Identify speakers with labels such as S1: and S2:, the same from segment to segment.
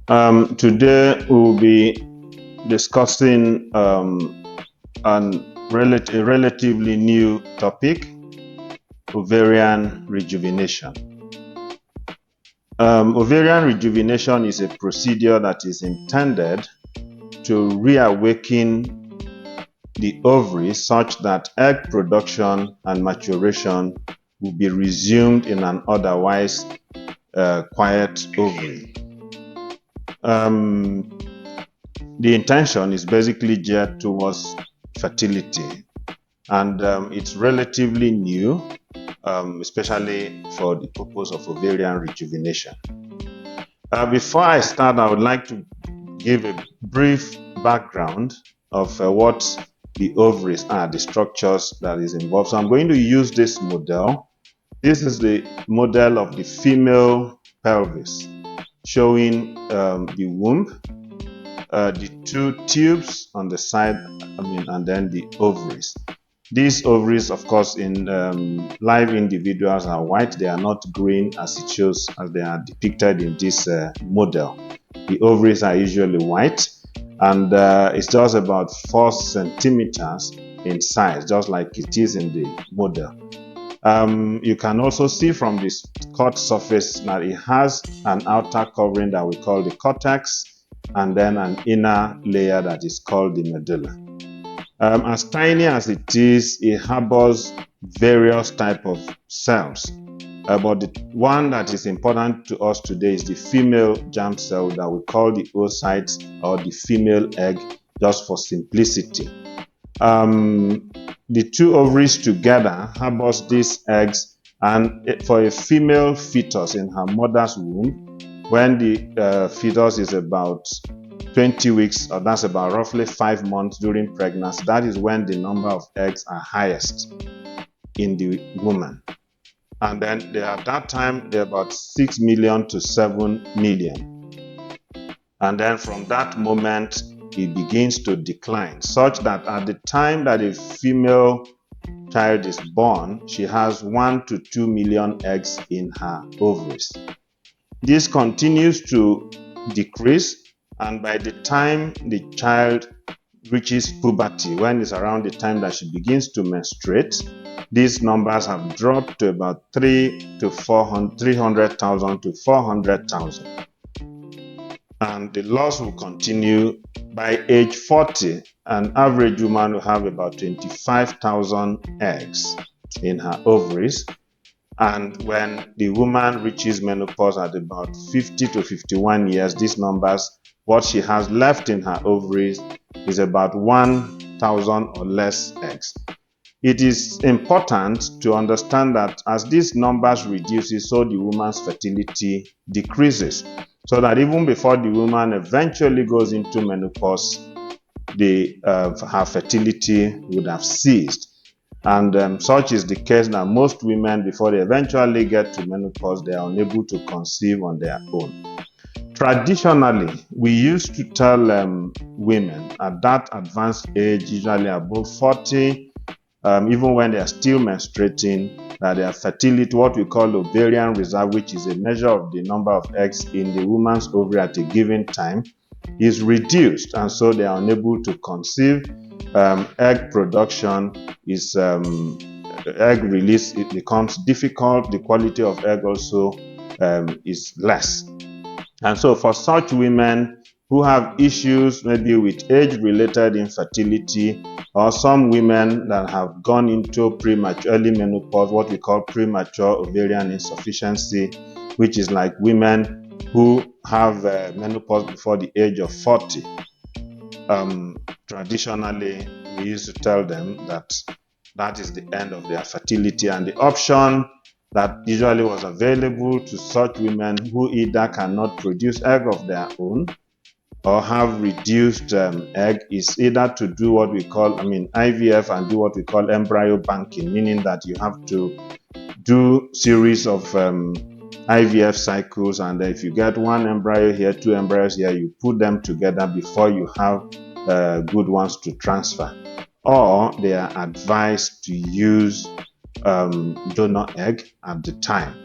S1: Today we'll be discussing a relatively new topic, ovarian rejuvenation. Ovarian rejuvenation is a procedure that is intended to reawaken the ovary such that egg production and maturation will be resumed in an otherwise quiet ovary. The intention is basically geared towards fertility, and it's relatively new, especially for the purpose of ovarian rejuvenation. Before I start, I would like to give a brief background of what the ovaries are, the structures that is involved. So I'm going to use this model. This is the model of the female pelvis, showing the womb, the two tubes on the side, and then the ovaries. These ovaries, of course, in live individuals are white. They are not green as it shows, as they are depicted in this model. The ovaries are usually white, and it's just about 4 centimeters in size, just like it is in the model. You can also see from this cut surface that it has an outer covering that we call the cortex, and then an inner layer that is called the medulla. As tiny as it is, it harbors various types of cells. But the one that is important to us today is the female germ cell that we call the oocytes, or the female egg, just for simplicity. The two ovaries together harbors these eggs, and for a female fetus in her mother's womb, when the fetus is about 20 weeks, or that's about roughly 5 months during pregnancy, that is when the number of eggs are highest in the woman. And then at that time, they're about 6 million to 7 million. And then from that moment, it begins to decline, such that at the time that a female child is born, she has 1 to 2 million eggs in her ovaries. This continues to decrease, and by the time the child reaches puberty, when it's around the time that she begins to menstruate, these numbers have dropped to about 300,000 to 400,000. And the loss will continue. By age 40, an average woman will have about 25,000 eggs in her ovaries. And when the woman reaches menopause at about 50 to 51 years, these numbers, what she has left in her ovaries is about 1,000 or less eggs. It is important to understand that as these numbers reduces, so the woman's fertility decreases. So that even before the woman eventually goes into menopause, her fertility would have ceased. And such is the case that most women, before they eventually get to menopause, they are unable to conceive on their own. Traditionally, we used to tell women at that advanced age, usually above 40, even when they are still menstruating, that their fertility, what we call ovarian reserve, which is a measure of the number of eggs in the woman's ovary at a given time, is reduced, and so they are unable to conceive. Egg production is egg release, it becomes difficult. The quality of egg also is less. And so for such women who have issues maybe with age-related infertility, or some women that have gone into early menopause, what we call premature ovarian insufficiency, which is like women who have menopause before the age of 40. Traditionally, we used to tell them that that is the end of their fertility, and the option that usually was available to such women who either cannot produce egg of their own or have reduced egg is either to do what we call, IVF, and do what we call embryo banking, meaning that you have to do series of IVF cycles, and if you get 1 embryo here, 2 embryos here, you put them together before you have good ones to transfer. Or they are advised to use donor egg at the time.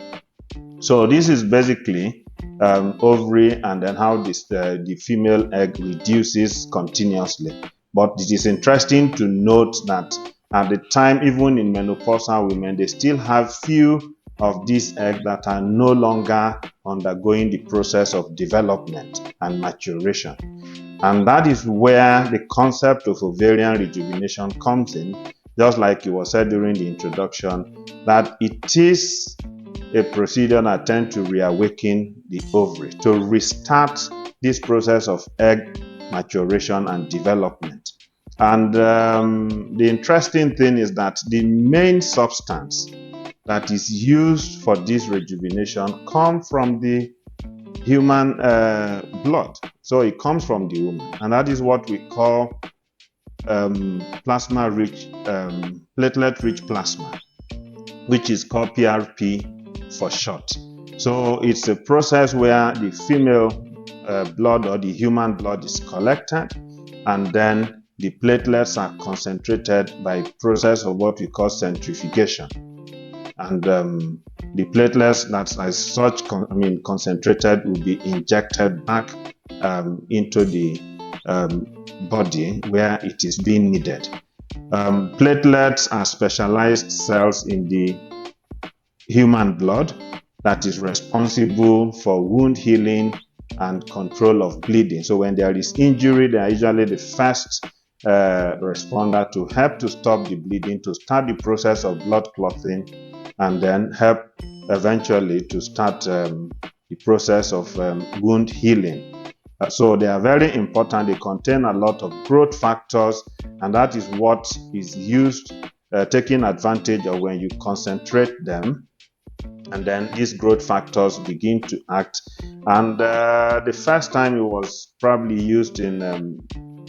S1: So this is basically ovary, and then how the female egg reduces continuously. But it is interesting to note that at the time, even in menopausal women, they still have few of these eggs that are no longer undergoing the process of development and maturation. And that is where the concept of ovarian rejuvenation comes in, just like it was said during the introduction, that it is a procedure that tends to reawaken the ovary, to restart this process of egg maturation and development. And the interesting thing is that the main substance that is used for this rejuvenation comes from the human blood. So it comes from the woman, and that is what we call plasma-rich, platelet-rich plasma, which is called PRP for short. So it's a process where the female blood or the human blood is collected, and then the platelets are concentrated by process of what we call centrifugation. And the platelets that are such concentrated will be injected back into the body where it is being needed. Platelets are specialized cells in the human blood that is responsible for wound healing and control of bleeding. So when there is injury, they are usually the first responder to help to stop the bleeding, to start the process of blood clotting, and then help eventually to start the process of wound healing. So they are very important. They contain a lot of growth factors, and that is what is used, taking advantage of when you concentrate them, and then these growth factors begin to act. And the first time it was probably used in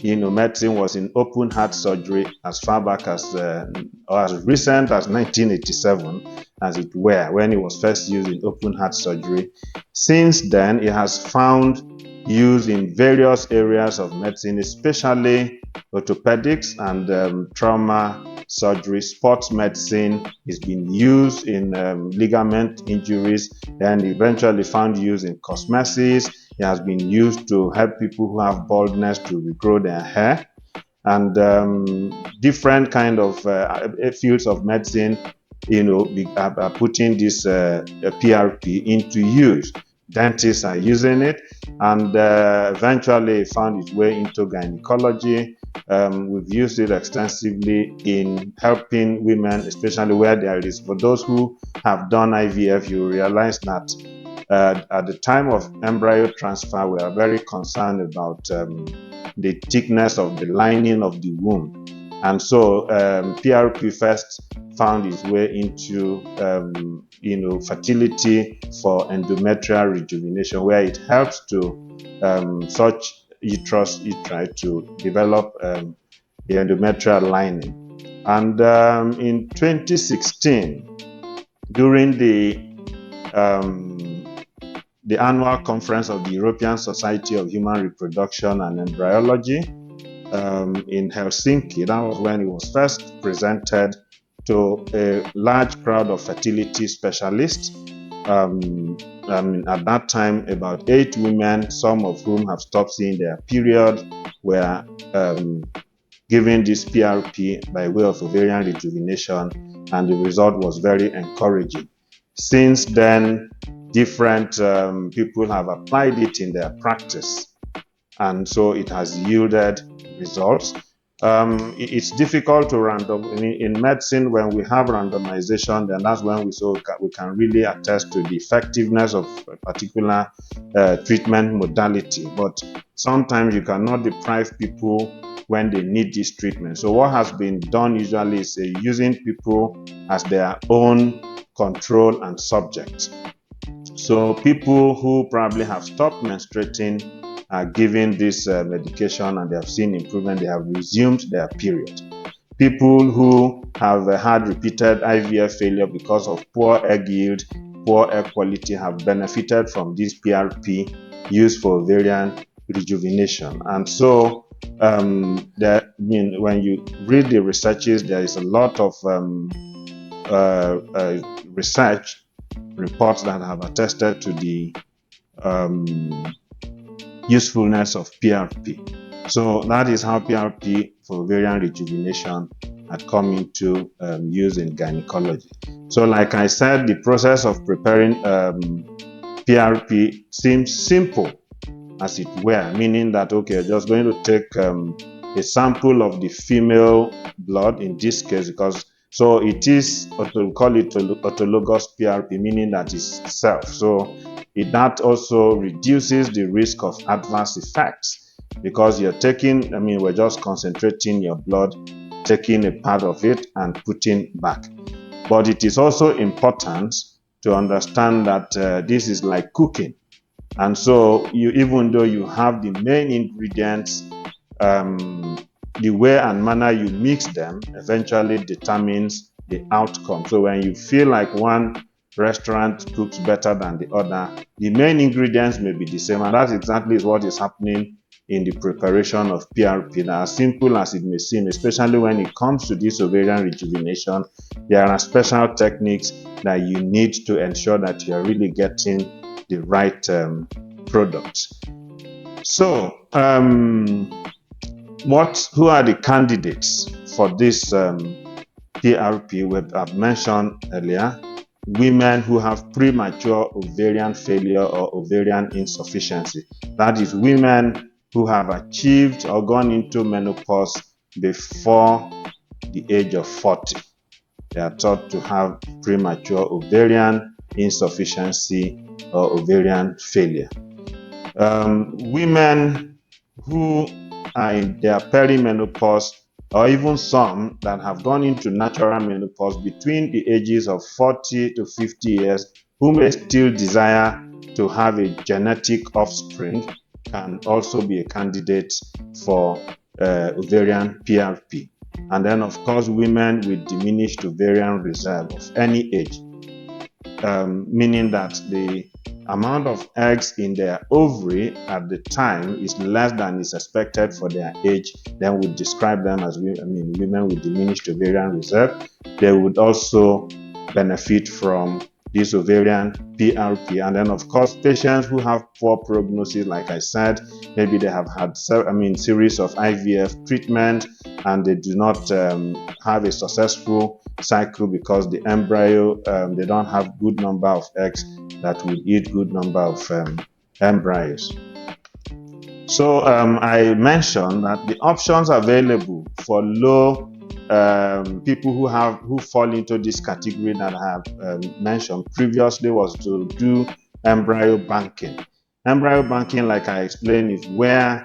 S1: medicine was in open heart surgery as far back as or as recent as 1987, as it were, when it was first used in open heart surgery. Since then, it has found use in various areas of medicine, especially orthopedics and trauma surgery. Sports medicine is being used in ligament injuries, and eventually found use in cosmetics. It has been used to help people who have baldness to regrow their hair, and different kind of fields of medicine, are putting this PRP into use. Dentists are using it, and eventually found its way into gynecology. We've used it extensively in helping women, especially where there is, for those who have done IVF, you realize that at the time of embryo transfer, we are very concerned about the thickness of the lining of the womb. And so PRP first found its way into fertility for endometrial rejuvenation, where it helps to such uteri to develop the endometrial lining. And in 2016, during the annual conference of the European Society of Human Reproduction and Embryology in Helsinki, that was when it was first presented to a large crowd of fertility specialists. At that time, about 8 women, some of whom have stopped seeing their period, were given this PRP by way of ovarian rejuvenation, and the result was very encouraging. Since then, different people have applied it in their practice, and so it has yielded results. It's difficult to in medicine, when we have randomization, then that's when we can really attest to the effectiveness of a particular treatment modality. But sometimes you cannot deprive people when they need this treatment. So what has been done usually is using people as their own control and subject. So people who probably have stopped menstruating are given this medication, and they have seen improvement. They have resumed their period. People who have had repeated IVF failure because of poor egg yield, poor egg quality, have benefited from this PRP used for ovarian rejuvenation. And so when you read the researches, there is a lot of research reports that have attested to the usefulness of PRP. So that is how PRP for ovarian rejuvenation had come into use in gynecology. So like I said, the process of preparing PRP seems simple as it were, meaning that, okay, just going to take a sample of the female blood in this case, because so it is, we call it autologous PRP, meaning that it's self. So that also reduces the risk of adverse effects because you're taking, we're just concentrating your blood, taking a part of it and putting back. But it is also important to understand that this is like cooking. And so even though you have the main ingredients, the way and manner you mix them eventually determines the outcome. So when you feel like one restaurant cooks better than the other, the main ingredients may be the same, and that exactly is what is happening in the preparation of PRP. Now, as simple as it may seem, especially when it comes to this ovarian rejuvenation, there are special techniques that you need to ensure that you are really getting the right product. So, who are the candidates for this PRP? I've mentioned earlier, women who have premature ovarian failure or ovarian insufficiency. That is, women who have achieved or gone into menopause before the age of 40. They are thought to have premature ovarian insufficiency or ovarian failure. Women who are in their perimenopause, or even some that have gone into natural menopause between the ages of 40 to 50 years, who may still desire to have a genetic offspring, can also be a candidate for ovarian PRP. And then, of course, women with diminished ovarian reserve of any age, meaning that the amount of eggs in their ovary at the time is less than is expected for their age, then we describe them as women with diminished ovarian reserve. They would also benefit from this ovarian PRP. And then, of course, patients who have poor prognosis, like I said, maybe they have had series of IVF treatment and they do not have a successful cycle because the embryo, they don't have good number of eggs that will eat good number of embryos. So I mentioned that the options available for low people who fall into this category that I have mentioned previously was to do embryo banking. Embryo banking, like I explained, is where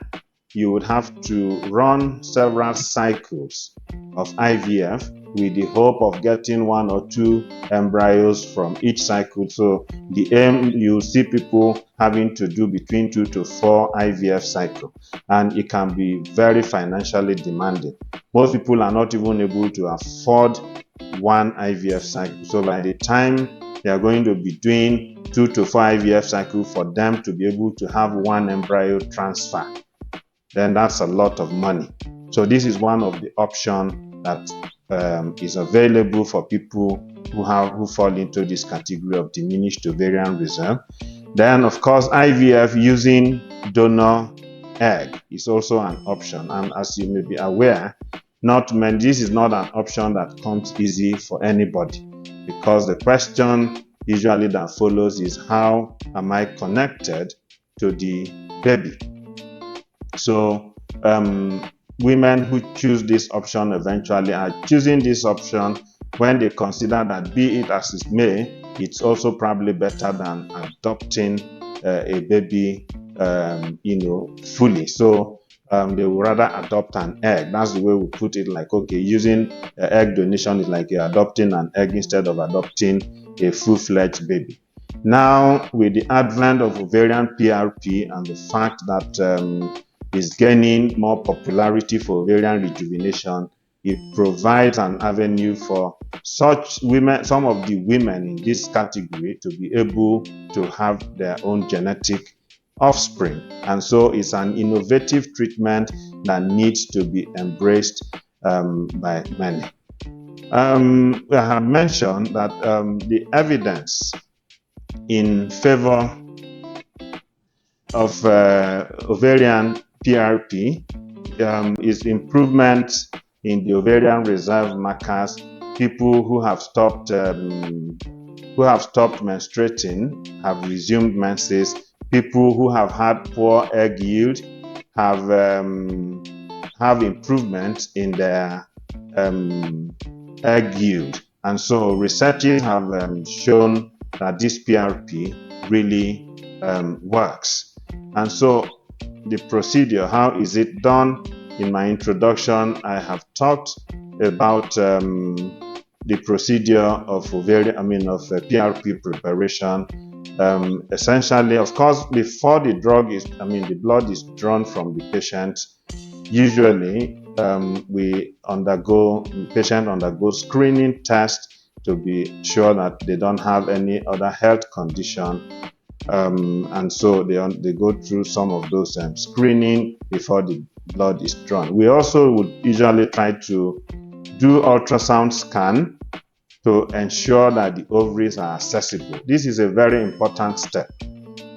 S1: you would have to run several cycles of IVF with the hope of getting 1 or 2 embryos from each cycle. So the aim, you see people having to do between 2 to 4 IVF cycles, and it can be very financially demanding. Most people are not even able to afford 1 IVF cycle. So by the time they are going to be doing 2 to 4 IVF cycles for them to be able to have 1 embryo transfer, then that's a lot of money. So this is one of the options that is available for people who fall into this category of diminished ovarian reserve. Then, of course, IVF using donor egg is also an option. And as you may be aware, this is not an option that comes easy for anybody, because the question usually that follows is, how am I connected to the baby? So women who choose this option eventually are choosing this option when they consider that, be it as it may, it's also probably better than adopting a baby fully. So they would rather adopt an egg. That's the way we put it, like, okay, using egg donation is like you're adopting an egg instead of adopting a full-fledged baby. Now, with the advent of ovarian PRP and the fact that is gaining more popularity for ovarian rejuvenation, it provides an avenue for such women, some of the women in this category, to be able to have their own genetic offspring. And so it's an innovative treatment that needs to be embraced by many. I have mentioned that the evidence in favor of ovarian PRP is improvement in the ovarian reserve markers. People who have stopped menstruating have resumed menses. People who have had poor egg yield have improvement in their egg yield. And so researchers have shown that this PRP really works. And so the procedure, how is it done? In my introduction, I have talked about the procedure of PRP preparation. Essentially, of course, before the blood is drawn from the patient, usually the patient undergoes screening tests to be sure that they don't have any other health condition. And so they go through some of those screening before the blood is drawn. We also would usually try to do ultrasound scan to ensure that the ovaries are accessible. This is a very important step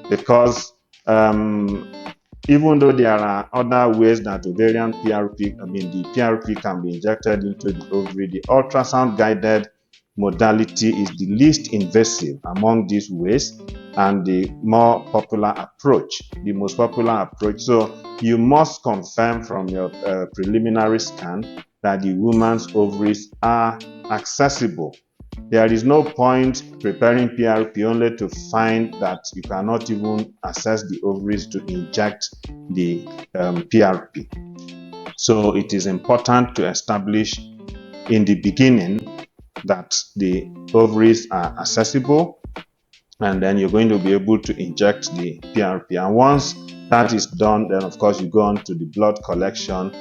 S1: because even though there are other ways that ovarian PRP, the PRP can be injected into the ovary, the ultrasound guided modality is the least invasive among these ways and the more popular approach, the most popular approach. So you must confirm from your preliminary scan that the woman's ovaries are accessible. There is no point preparing PRP only to find that you cannot even access the ovaries to inject the PRP. So it is important to establish in the beginning that the ovaries are accessible, and then you're going to be able to inject the PRP. And once that is done, then of course you go on to the blood collection,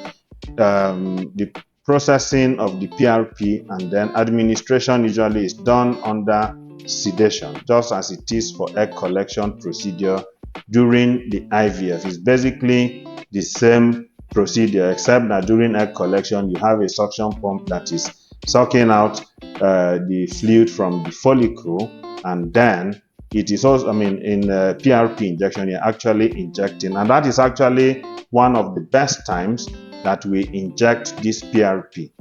S1: the processing of the PRP, and then administration usually is done under sedation, just as it is for egg collection procedure during the IVF. It's basically the same procedure, except that during egg collection you have a suction pump that is sucking out the fluid from the follicle, and then it is also, in PRP injection, you're actually injecting, and that is actually one of the best times that we inject this PRP.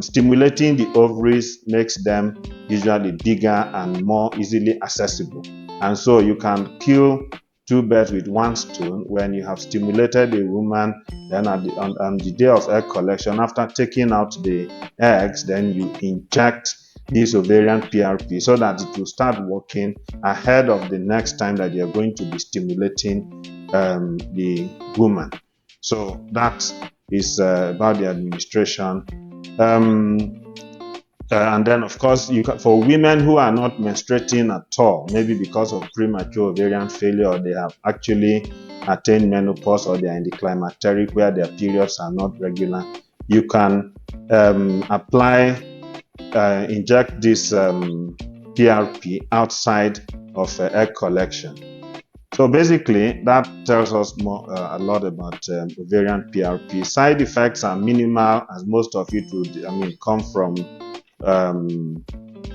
S1: Stimulating the ovaries makes them usually bigger and more easily accessible. And so you can kill two birds with one stone. When you have stimulated a woman, then on the day of egg collection, after taking out the eggs, then you inject this ovarian PRP so that it will start working ahead of the next time that you're going to be stimulating the woman. So that is about the administration. And then, of course, for women who are not menstruating at all, maybe because of premature ovarian failure, or they have actually attained menopause, or they are in the climacteric where their periods are not regular, you can inject this PRP outside of egg collection. So basically, that tells us a lot about ovarian PRP. Side effects are minimal, as most of it would, come from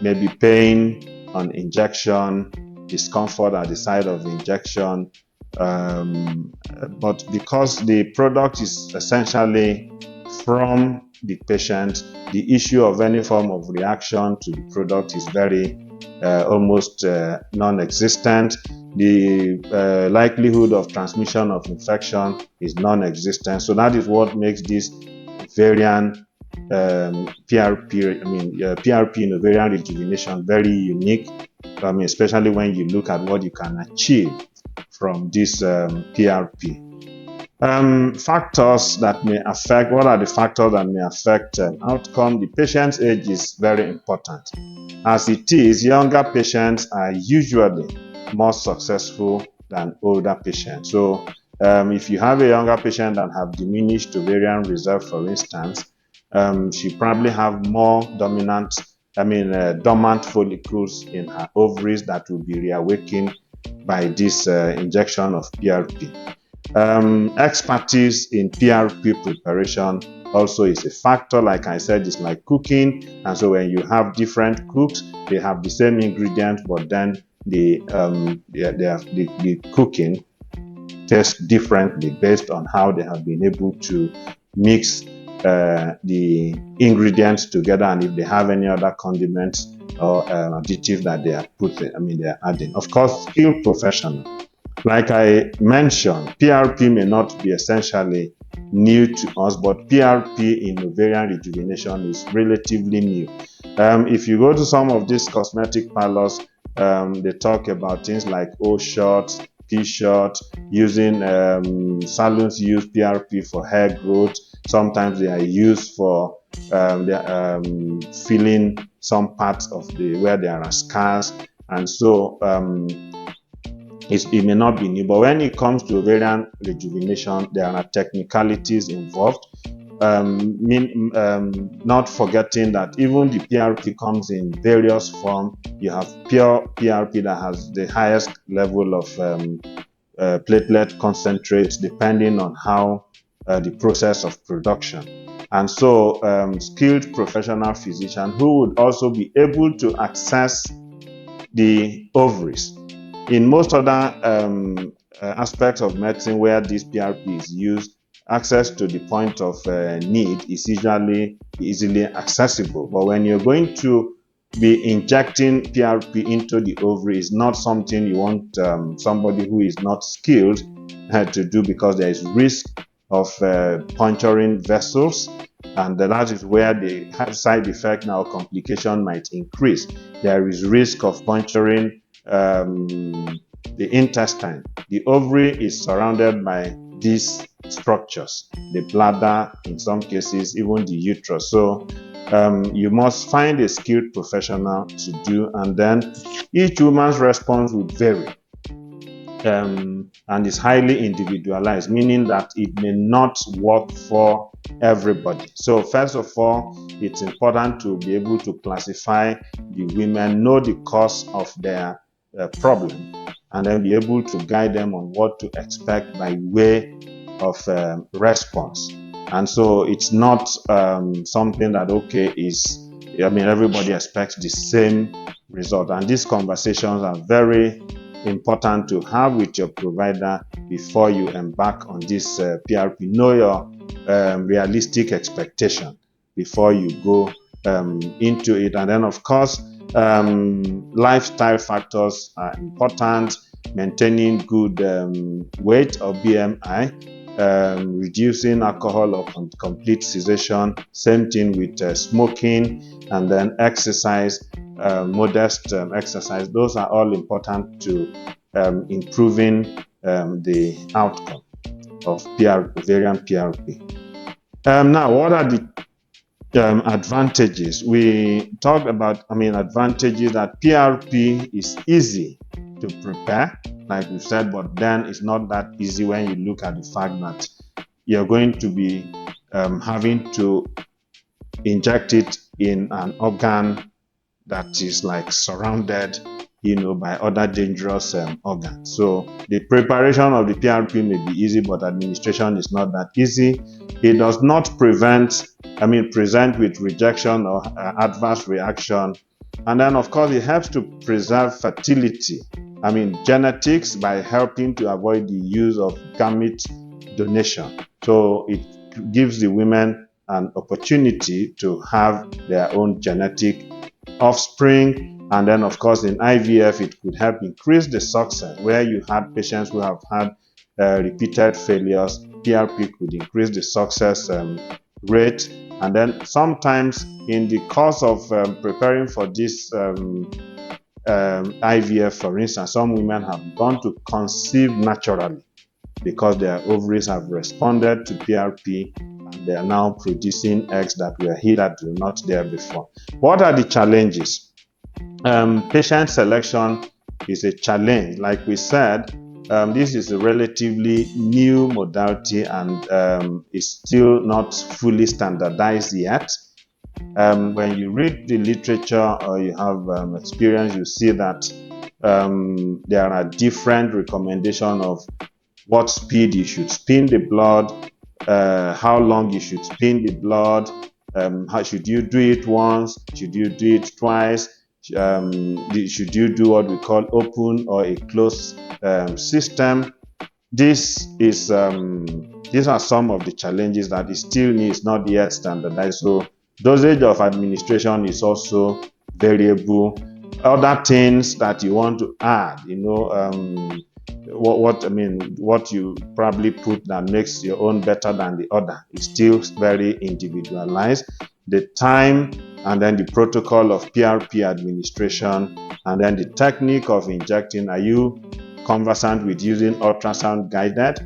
S1: maybe pain on injection, discomfort at the site of the injection. But because the product is essentially from the patient, the issue of any form of reaction to the product is almost non-existent. The likelihood of transmission of infection is non-existent. So that is what makes this ovarian PRP in ovarian rejuvenation very unique. Especially when you look at what you can achieve from this PRP. Factors that may affect, what are the factors that may affect outcome? The patient's age is very important. As it is, younger patients are usually more successful than older patients. So if you have a younger patient that have diminished ovarian reserve, for instance, she probably have more dormant follicles in her ovaries that will be reawakened by this injection of PRP. Expertise in PRP preparation also is a factor. Like I said, it's like cooking, and so when you have different cooks, they have the same ingredients, but then the cooking taste differently based on how they have been able to mix the ingredients together, and if they have any other condiments or additive that they are putting, they are adding. Of course, skilled professional. Like I mentioned, PRP may not be essentially new to us, but PRP in ovarian rejuvenation is relatively new. If you go to some of these cosmetic parlors, they talk about things like O-shot, P-shot, using salons use PRP for hair growth. Sometimes they are used for filling some parts of where there are scars, and so it may not be new. But when it comes to ovarian rejuvenation, there are technicalities involved. Not forgetting that even the PRP comes in various forms. You have pure PRP that has the highest level of platelet concentrates, depending on how the process of production. And so skilled professional physician who would also be able to access the ovaries. In most other aspects of medicine where this PRP is used, access to the point of need is usually easily accessible. But when you're going to be injecting PRP into the ovary, is not something you want somebody who is not skilled to do, because there is risk of puncturing vessels, and that is where the side effect now complication might increase. There is risk of puncturing the intestine. The ovary is surrounded by these structures, the bladder, in some cases even the uterus. So you must find a skilled professional to do, and then each woman's response will vary. And is highly individualized, meaning that it may not work for everybody. So first of all, it's important to be able to classify the women, know the cause of their problem, and then be able to guide them on what to expect by way of response. And so it's not something that, everybody expects the same result. And these conversations are very important to have with your provider before you embark on this PRP. Know your realistic expectation before you go into it. And then, of course, lifestyle factors are important. Maintaining good weight or BMI, reducing alcohol or complete cessation, same thing with smoking, and then exercise, modest exercise. Those are all important to improving the outcome of ovarian PRP. Now, what are the advantages? We talked about, advantages that PRP is easy to prepare, like we said, but then it's not that easy when you look at the fact that you're going to be having to inject it in an organ that is like surrounded, by other dangerous organs. So the preparation of the PRP may be easy, but administration is not that easy. It does not present with rejection or adverse reaction. And then, of course, it helps to preserve fertility. Genetics, by helping to avoid the use of gamete donation. So it gives the women an opportunity to have their own genetic offspring. And then, of course, in IVF, it could help increase the success. Where you had patients who have had repeated failures, PRP could increase the success rate. And then sometimes in the course of preparing for this IVF, for instance, some women have gone to conceive naturally because their ovaries have responded to PRP, and they are now producing eggs that were hitherto not there before. What are the challenges? Patient selection is a challenge. Like we said, this is a relatively new modality and is still not fully standardized yet. When you read the literature or you have experience, you see that there are different recommendations of what speed you should spin the blood, how long you should spin the blood, how should you do it once, should you do it twice, should you do what we call open or a closed system. this is these are some of the challenges that is still is not yet standardized. So dosage of administration is also variable. Other things that you want to add, what you probably put that makes your own better than the other is still very individualized. The time and then the protocol of PRP administration and then the technique of injecting. Are you conversant with using ultrasound guided?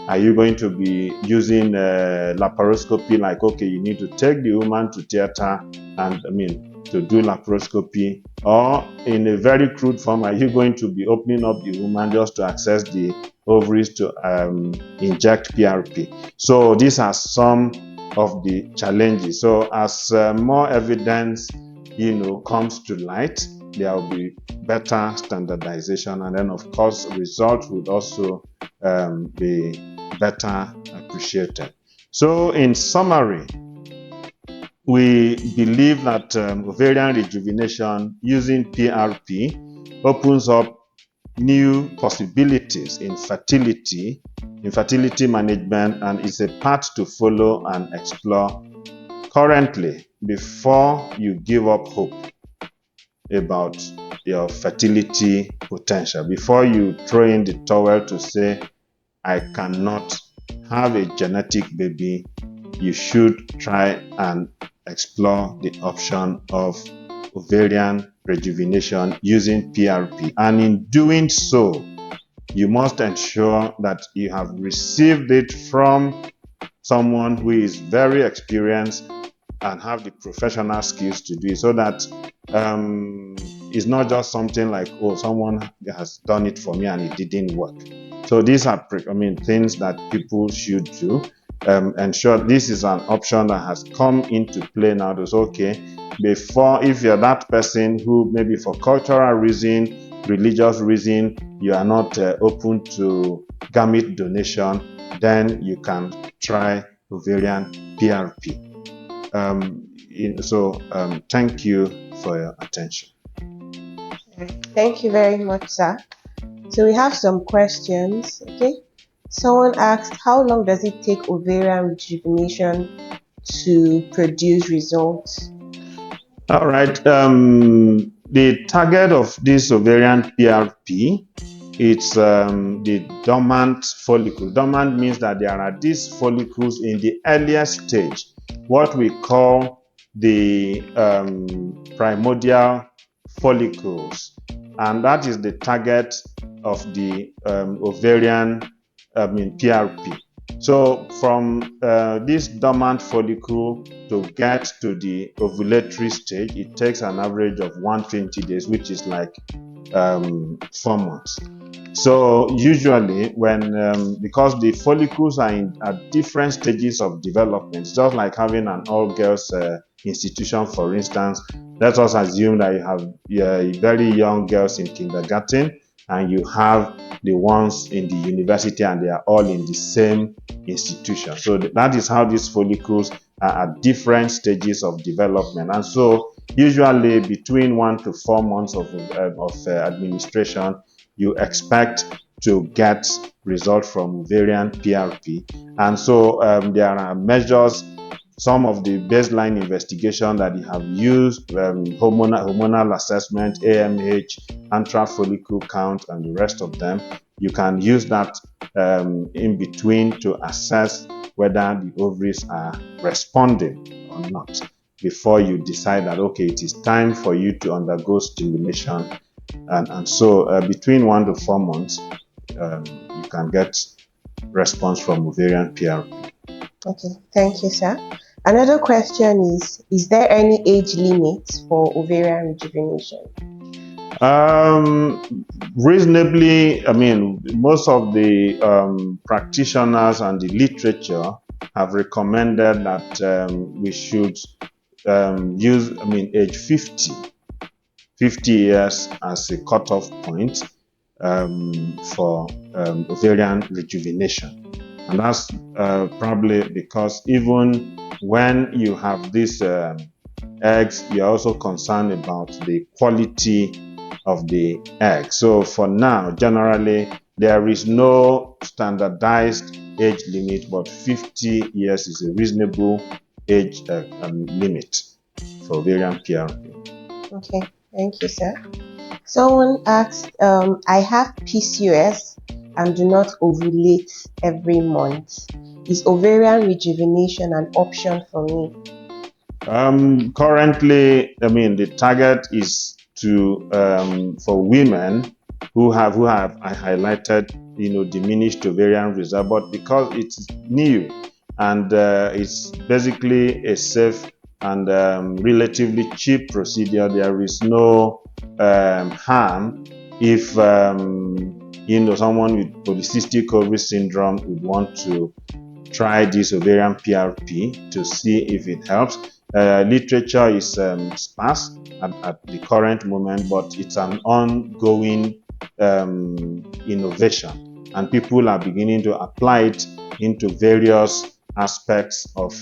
S1: Are you going to be using laparoscopy, like, okay, you need to take the woman to theater and to do laparoscopy? Or in a very crude form, are you going to be opening up the woman just to access the ovaries to inject PRP? So these are some of the challenges. So as more evidence comes to light, there will be better standardization, and then of course results would also be better appreciated. So in summary, we believe that ovarian rejuvenation using PRP opens up new possibilities in fertility management, and is a path to follow and explore. Currently, before you give up hope about your fertility potential, before you throw in the towel to say, I cannot have a genetic baby, you should try and explore the option of ovarian rejuvenation using PRP. And in doing so, you must ensure that you have received it from someone who is very experienced and have the professional skills to do it, so that it's not just something like, oh, someone has done it for me and it didn't work. So these are things that people should do. Ensure this is an option that has come into play now. It's okay. Before, if you're that person who maybe for cultural reason, religious reason, you are not open to gamete donation, then you can try ovarian PRP. Thank you for your attention.
S2: Thank you very much, sir. So we have some questions. Okay. Someone asked, how long does it take ovarian rejuvenation to produce results?
S1: All right. The target of this ovarian PRP, it's the dormant follicle. Dormant means that there are these follicles in the earliest stage, what we call the primordial follicles, and that is the target of the ovarian PRP. So from this dormant follicle to get to the ovulatory stage, it takes an average of 120 days, which is like 4 months. So usually when, because the follicles are at different stages of development, just like having an all-girls institution, for instance. Let us assume that you have very young girls in kindergarten, and you have the ones in the university, and they are all in the same institution. So that is how these follicles are at different stages of development. And so usually between 1 to 4 months of administration, you expect to get results from ovarian PRP. And so there are measures, some of the baseline investigation that you have used, hormonal assessment, AMH, Antral follicle count, and the rest of them. You can use that in between to assess whether the ovaries are responding or not, before you decide that, okay, it is time for you to undergo stimulation. And so between 1 to 4 months, you can get response from ovarian PRP.
S2: Okay, thank you, sir. Another question is there any age limit for ovarian rejuvenation?
S1: Reasonably, most of the practitioners and the literature have recommended that we should use, age 50 years as a cutoff point for ovarian rejuvenation. And that's probably because even when you have these eggs, you're also concerned about the quality of the egg. So for now, generally, there is no standardized age limit, but 50 years is a reasonable age limit for ovarian PRP.
S2: Okay, thank you, sir. Someone asked, I have PCOS and do not ovulate every month. Is ovarian rejuvenation an option for me?
S1: Currently, the target is to for women who have I highlighted, diminished ovarian reserve, but because it's new and it's basically a safe and relatively cheap procedure, there is no harm if someone with polycystic ovary syndrome would want to try this ovarian PRP to see if it helps. Literature is sparse at the current moment, but it's an ongoing innovation, and people are beginning to apply it into various aspects of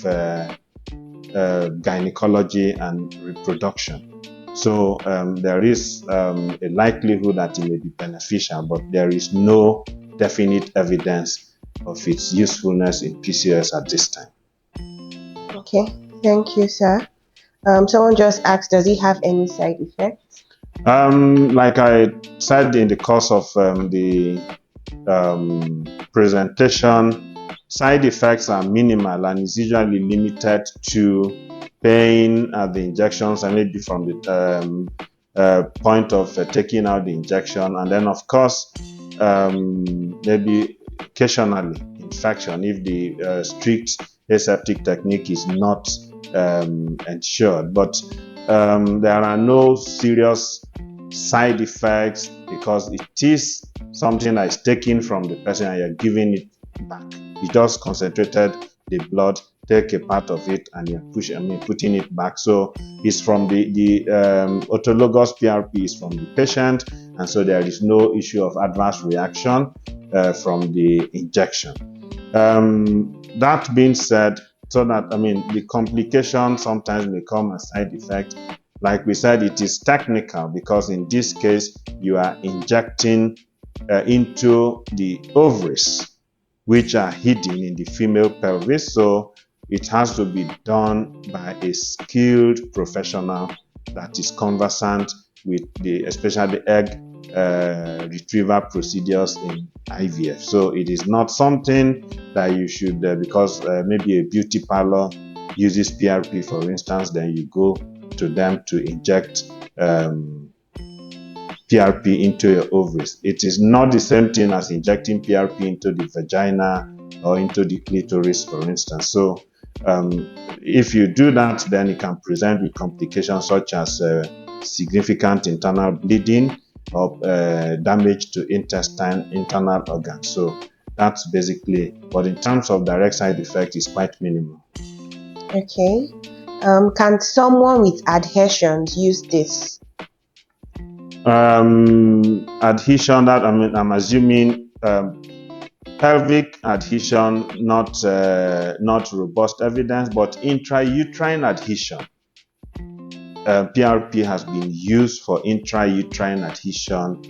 S1: gynecology and reproduction. So there is a likelihood that it may be beneficial, but there is no definite evidence of its usefulness in PCOS at this time.
S2: Okay, thank you, sir. Someone just asked, does it have any side effects?
S1: Like I said in the course of the presentation, side effects are minimal and is usually limited to pain at the injections and maybe from the point of taking out the injection, and then of course maybe occasionally infection if the strict aseptic technique is not ensured. But there are no serious side effects because it is something that is taken from the person and you're giving it back. You just concentrated the blood, take a part of it, and you're putting it back. So it's from the autologous PRP is from the patient, and so there is no issue of adverse reaction from the injection. That being said, so that the complication sometimes may come as side effect. Like we said, it is technical because in this case you are injecting into the ovaries, which are hidden in the female pelvis. So it has to be done by a skilled professional that is conversant with especially egg retrieval procedures in IVF. So it is not something that you should, because maybe a beauty parlor uses PRP, for instance, then you go to them to inject PRP into your ovaries. It is not the same thing as injecting PRP into the vagina or into the clitoris, for instance. So if you do that, then it can present with complications such as significant internal bleeding or damage to internal organs. So that's basically, but in terms of direct side effect, it's quite minimal.
S2: Okay. Can someone with adhesions use this?
S1: Adhesion, that I'm assuming pelvic adhesion, not robust evidence, but intrauterine adhesion. PRP has been used for intrauterine adhesion,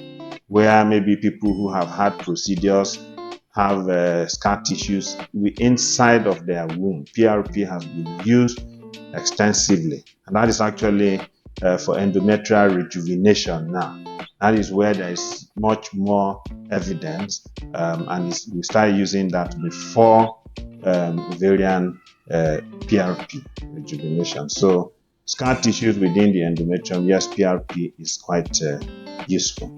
S1: where maybe people who have had procedures have scar tissues inside of their womb. PRP has been used extensively, and that is actually for endometrial rejuvenation now. That is where there is much more evidence, and we start using that before ovarian PRP rejuvenation. So scar tissues within the endometrium, yes, PRP is quite useful.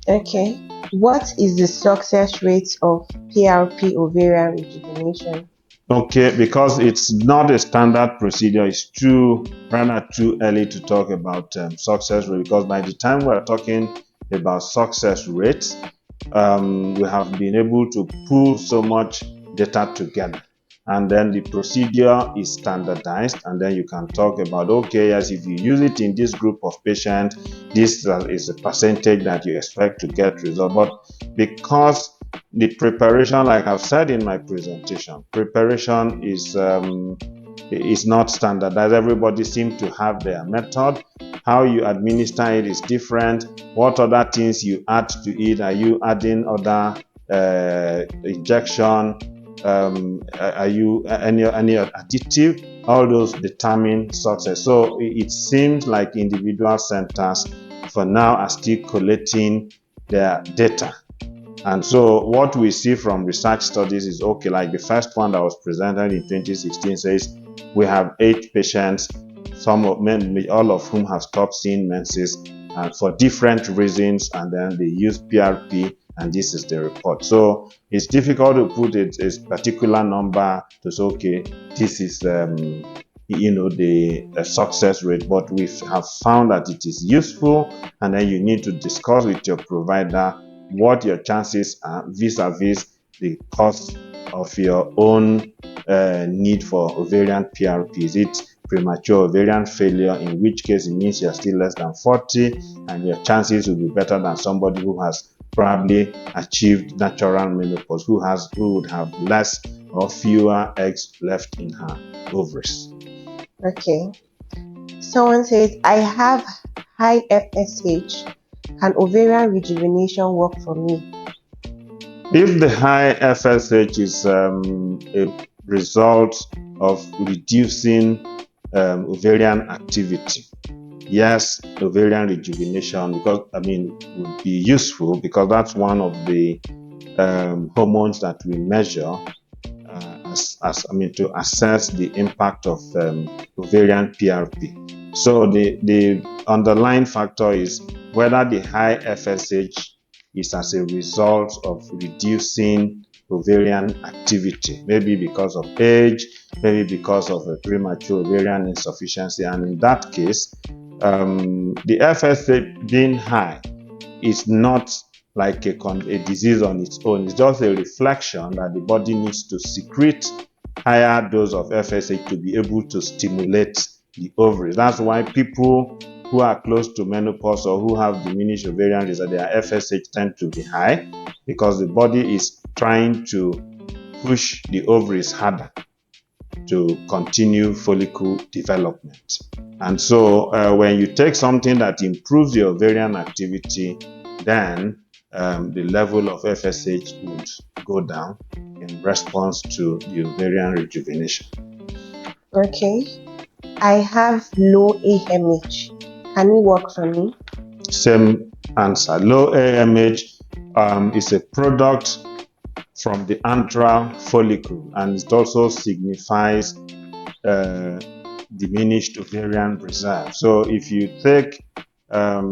S2: Okay. What is the success rate of PRP ovarian rejuvenation?
S1: Okay, because it's not a standard procedure, it's rather too early to talk about success rate, because by the time we're talking about success rates, we have been able to pull so much data together, and then the procedure is standardized, and then you can talk about, okay, yes, if you use it in this group of patients, this is a percentage that you expect to get result. But because the preparation, like I've said in my presentation, preparation is not standardized. Everybody seems to have their method, how you administer it is different. What other things you add to it? Are you adding other injection? Are you any additive? All those determine success. So it seems like individual centers for now are still collating their data. And so what we see from research studies is okay, like the first one that was presented in 2016 says we have 8 patients, all of whom have stopped seeing menses for different reasons, and then they use PRP, and this is the report. So it's difficult to put a particular number to say, okay, this is the success rate, but we have found that it is useful, and then you need to discuss with your provider what your chances are vis-a-vis the cost of your own need for ovarian PRP. Is it premature ovarian failure, in which case it means you're still less than 40 and your chances will be better than somebody who has probably achieved natural menopause, who would have less or fewer eggs left in her ovaries.
S2: Okay. Someone says, I have high FSH. Can ovarian rejuvenation work for me?
S1: If the high FSH is a result of reducing ovarian activity, yes, ovarian rejuvenation, because would be useful, because that's one of the hormones that we measure to assess the impact of ovarian PRP. So the underlying factor is whether the high FSH is as a result of reducing ovarian activity, maybe because of age, maybe because of a premature ovarian insufficiency, and in that case, the FSH being high is not like a disease on its own. It's just a reflection that the body needs to secrete higher dose of FSH to be able to stimulate the ovaries. That's why people who are close to menopause or who have diminished ovarian reserve, their FSH tend to be high, because the body is trying to push the ovaries harder to continue follicle development. And so when you take something that improves the ovarian activity, then the level of FSH would go down in response to the ovarian rejuvenation.
S2: Okay. I have low AMH. Can it work for me?
S1: Same answer. Low AMH is a product from the antral follicle, and it also signifies diminished ovarian reserve. So if you take a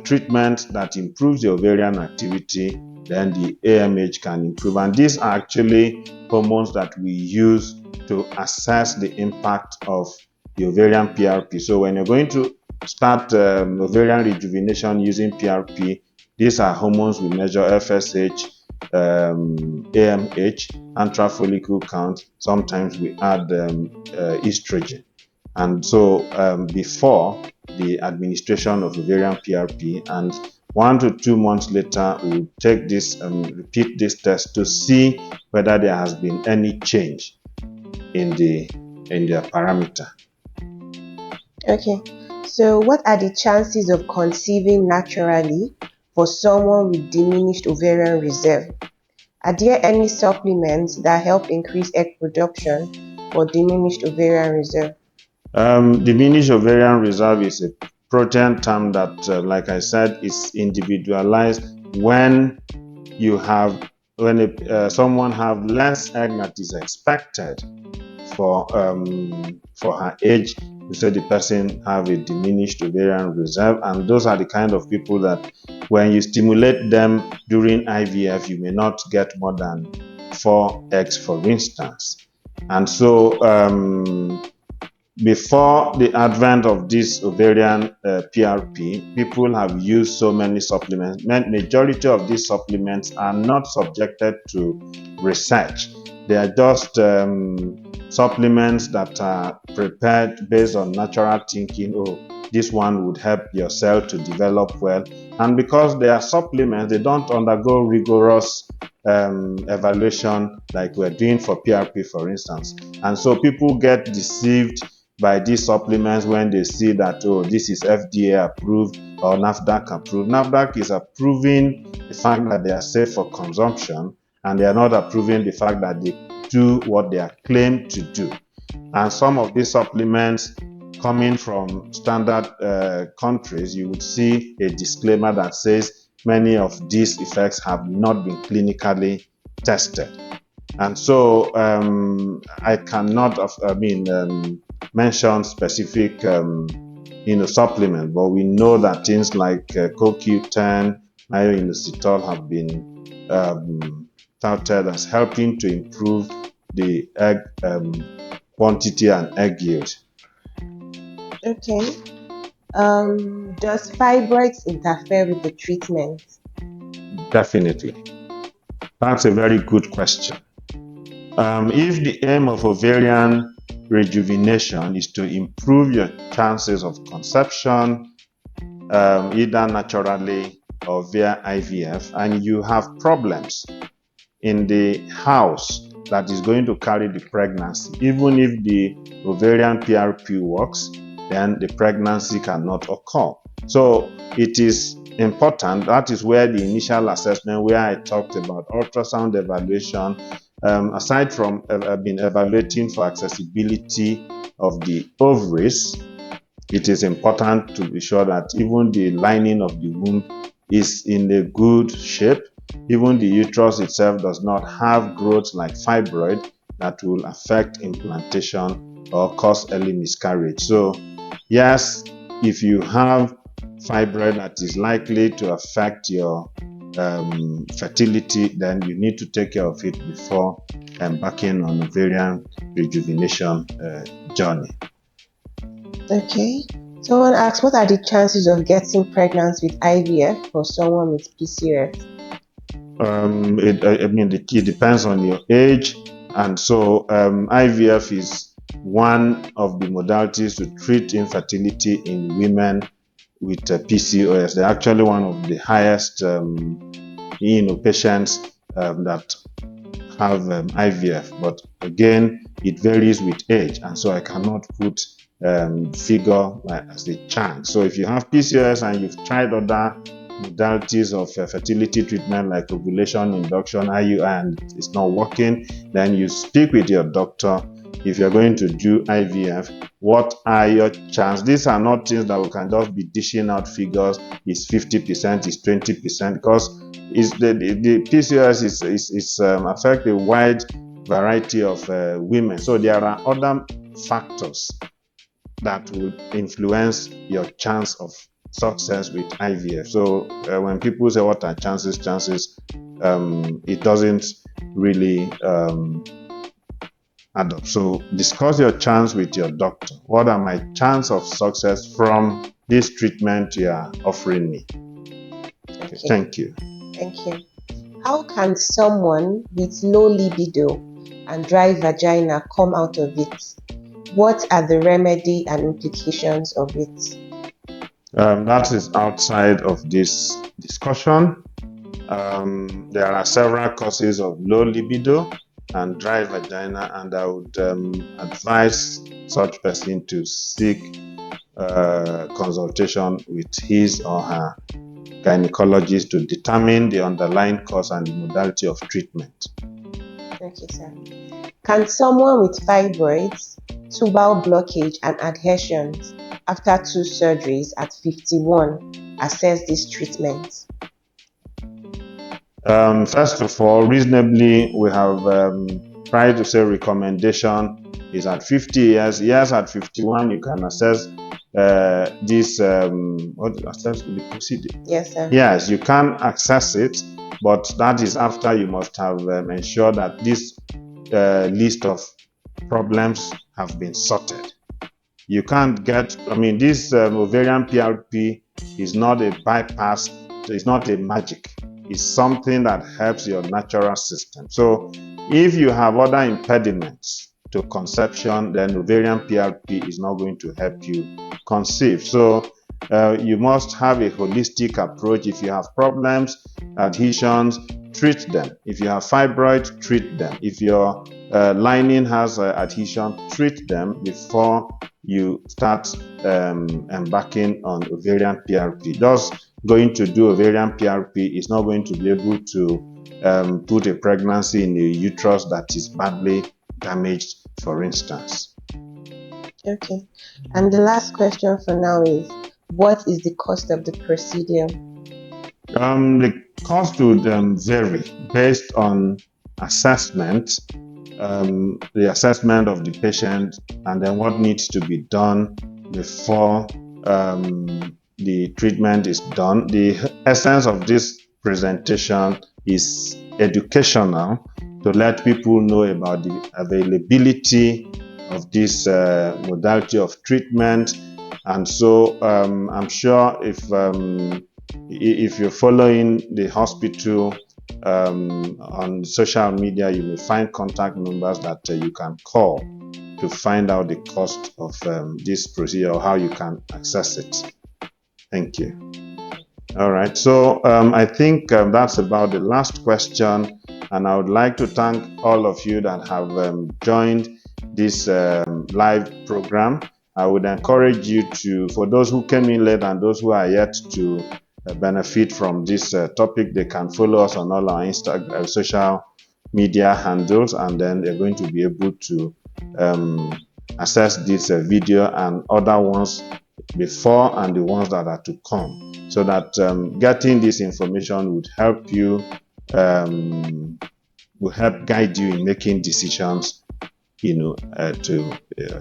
S1: treatment that improves the ovarian activity, then the AMH can improve. And these are actually hormones that we use to assess the impact of the ovarian PRP. So when you're going to start ovarian rejuvenation using PRP, these are hormones we measure: FSH, AMH, antral follicle count. Sometimes we add estrogen. And so before the administration of ovarian PRP, and 1 to 2 months later, we'll take this repeat this test to see whether there has been any change in the parameter.
S2: Okay. So what are the chances of conceiving naturally for someone with diminished ovarian reserve? Are there any supplements that help increase egg production for diminished ovarian reserve?
S1: Diminished ovarian reserve is a protein term that, like I said, is individualized when someone have less egg that is expected for her age. We say the person have a diminished ovarian reserve, and those are the kind of people that when you stimulate them during IVF, you may not get more than 4 eggs, for instance. And so before the advent of this ovarian PRP, people have used so many supplements. Majority of these supplements are not subjected to research. They are just supplements that are prepared based on natural thinking. Oh, this one would help your cell to develop well. And because they are supplements, they don't undergo rigorous evaluation like we're doing for PRP, for instance. And so people get deceived buy these supplements when they see that, oh, this is FDA approved or NAFDAC approved. NAFDAC is approving the fact that they are safe for consumption, and they are not approving the fact that they do what they are claimed to do. And some of these supplements coming from standard countries, you would see a disclaimer that says many of these effects have not been clinically tested. And so I cannot, mention specific, supplement, but we know that things like CoQ10, myoinositol have been touted as helping to improve the egg quantity and egg yield.
S2: Okay. Does fibroids interfere with the treatment?
S1: Definitely. That's a very good question. If the aim of ovarian rejuvenation is to improve your chances of conception, either naturally or via IVF, and you have problems in the house that is going to carry the pregnancy, even if the ovarian PRP works, then the pregnancy cannot occur. So it is important. That is where the initial assessment, where I talked about ultrasound evaluation, aside from evaluating for accessibility of the ovaries, it is important to be sure that even the lining of the womb is in a good shape. Even the uterus itself does not have growth like fibroid that will affect implantation or cause early miscarriage. So yes, if you have fibroid that is likely to affect your fertility, then you need to take care of it before embarking on ovarian rejuvenation journey.
S2: Okay. Someone asks, what are the chances of getting pregnant with IVF for someone with PCOS?
S1: It depends on your age, and so IVF is one of the modalities to treat infertility in women with PCOS. They're actually one of the highest patients that have IVF, but again, it varies with age, and so I cannot put figure as a chance. So if you have PCOS and you've tried other modalities of fertility treatment like ovulation induction, IUI, and it's not working, then you speak with your doctor. If you're going to do IVF, what are your chances? These are not things that we can just be dishing out figures. Is 50%, is 20%, because the PCOS is affect a wide variety of women. So there are other factors that will influence your chance of success with IVF. So when people say what are chances, it doesn't really add up. So discuss your chance with your doctor. What are my chance of success from this treatment you are offering me? Okay. Thank you.
S2: Thank you. How can someone with low libido and dry vagina come out of it? What are the remedy and implications of it?
S1: That is outside of this discussion. There are several causes of low libido and dry vagina, and I would advise such person to seek consultation with his or her gynecologist to determine the underlying cause and the modality of treatment.
S2: Thank you, sir. Can someone with fibroids, tubal blockage, and adhesions after 2 surgeries at 51 assess this treatment?
S1: First of all, reasonably, we have tried to say recommendation is at 50 years. Yes, at 51, you can assess assess the procedure.
S2: Yes, sir.
S1: Yes, you can access it, but that is after you must have ensured that this list of problems have been sorted. You can't get, this ovarian PRP is not a bypass, it's not a magic. It's something that helps your natural system. So if you have other impediments to conception, then ovarian PRP is not going to help you conceive. So you must have a holistic approach. If you have problems, adhesions, treat them. If you have fibroid, treat them. If your lining has adhesion, treat them before you start embarking on ovarian PRP. Just going to do ovarian PRP is not going to be able to put a pregnancy in a uterus that is badly damaged, for instance.
S2: Okay. And the last question for now is, what is the cost of the procedure?
S1: The cost would vary based on assessment, the assessment of the patient, and then what needs to be done before the treatment is done. The essence of this presentation is educational, to let people know about the availability of this modality of treatment. And so I'm sure if you're following the hospital on social media, you may find contact numbers that you can call to find out the cost of this procedure or how you can access it. Thank you. All right, so I think that's about the last question, and I would like to thank all of you that have joined this live program. I would encourage you to, for those who came in late and those who are yet to benefit from this topic, they can follow us on all our social media handles, and then they're going to be able to access this video and other ones before and the ones that are to come, so that getting this information would help you, will help guide you in making decisions, to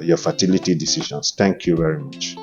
S1: your fertility decisions. Thank you very much.